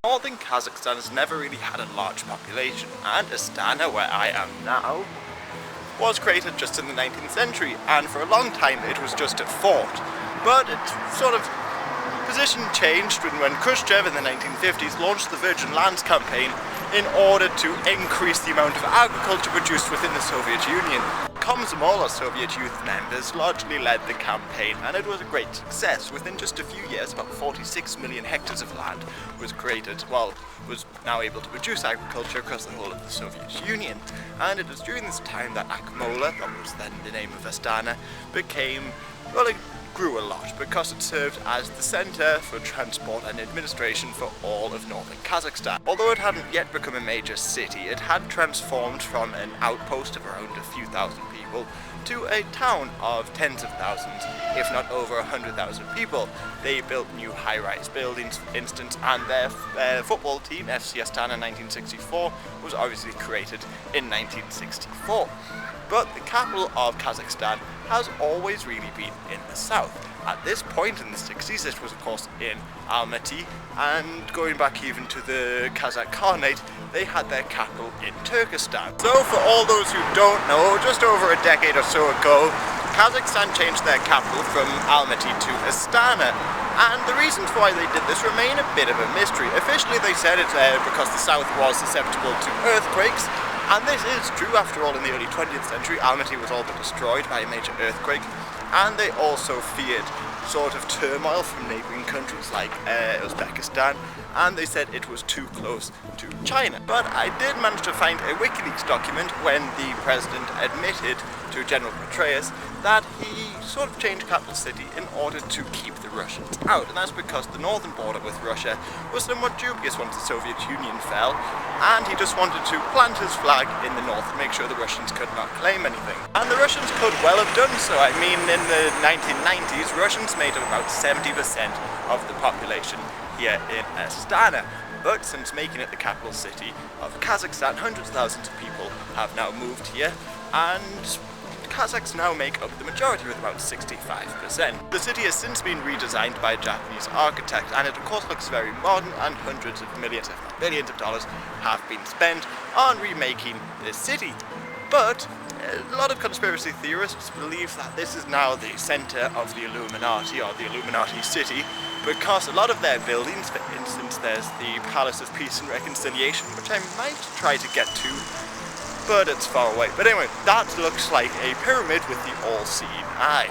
Northern Kazakhstan has never really had a large population, and Astana, where I am now, was created just in the 19th century, and for a long time it was just a fort. But its sort of position changed when Khrushchev in the 1950s launched the Virgin Lands campaign in order to increase the amount of agriculture produced within the Soviet Union. Komsomol, Soviet youth members, largely led the campaign, and it was a great success. Within just a few years, about 46 million hectares of land was now able to produce agriculture across the whole of the Soviet Union. And it was during this time that Akmola, that was then the name of Astana, it grew a lot because it served as the centre for transport and administration for all of northern Kazakhstan. Although it hadn't yet become a major city, it had transformed from an outpost of around a few thousand people to a town of tens of thousands, if not over 100,000 people. They built new high-rise buildings, for instance, and their football team, FC Astana 1964, was obviously created in 1964. But the capital of Kazakhstan has always really been in the south. At this point in the 60s, it was of course in Almaty, and going back even to the Kazakh Khanate, they had their capital in Turkestan. So for all those who don't know, just over a decade or so ago, Kazakhstan changed their capital from Almaty to Astana. And the reasons why they did this remain a bit of a mystery. Officially they said it's because the south was susceptible to earthquakes, and this is true. After all, in the early 20th century, Almaty was all but destroyed by a major earthquake, and they also feared sort of turmoil from neighbouring countries like Uzbekistan, and they said it was too close to China. But I did manage to find a WikiLeaks document when the president admitted to General Petraeus that he sort of changed capital city in order to keep the Russians out, and that's because the northern border with Russia was somewhat dubious once the Soviet Union fell, and he just wanted to plant his flag in the north and make sure the Russians could not claim anything. And the Russians could well have done so. I mean, in the 1990s, Russians made up about 70% of the population here in Astana. But since making it the capital city of Kazakhstan, hundreds of thousands of people have now moved here, and Kazakhs now make up the majority with about 65%. The city has since been redesigned by a Japanese architect, and it of course looks very modern, and hundreds of millions, if not billions of dollars have been spent on remaking this city. But a lot of conspiracy theorists believe that this is now the centre of the Illuminati, or the Illuminati city, because a lot of their buildings, for instance, there's the Palace of Peace and Reconciliation, which I might try to get to, but it's far away. But anyway, that looks like a pyramid with the all-seeing eye.